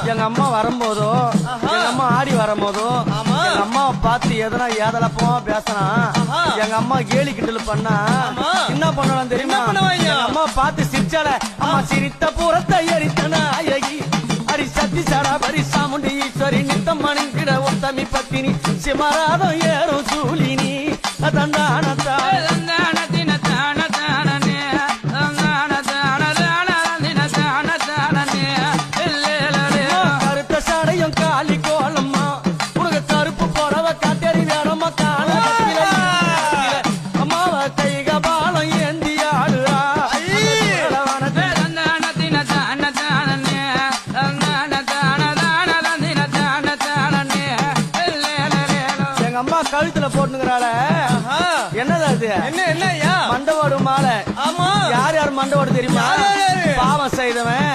எங்க அம்மா வரும்போதோ எங்க அம்மா ஆடி வரும்போதோ எங்க அம்மாவை பார்த்து எதனா ஏதலப்போ பேசினா எங்க அம்மா கேலி கிண்டல் பண்ணா என்ன பண்ணலாம் தெரியுமா? எங்க அம்மா பார்த்து சிரிச்சால அம்மா சிரித்த பூரத்தை எரித்தன அழகி அரி சத்தி சடா பரி சாமுண்டி ஈஸ்வரி நித்தம் மணிங்கிட உத்தமி பத்தினி சிமராதம் ஏறும் சூலினி தந்தானத்தா காலி கோலம்மா உனக்கு கருப்பு போறவ காத்தேரி வேறம்மா காண அம்மாவ கைக பாலம் ஏந்தி ஆடுறா எங்க அம்மா கழுத்துல போட்டுங்கிறாள என்னது அது? என்ன மண்டவோடு மாலை. யார் யார் மண்டவோடு தெரியுமா? பாவம் செய்தவன்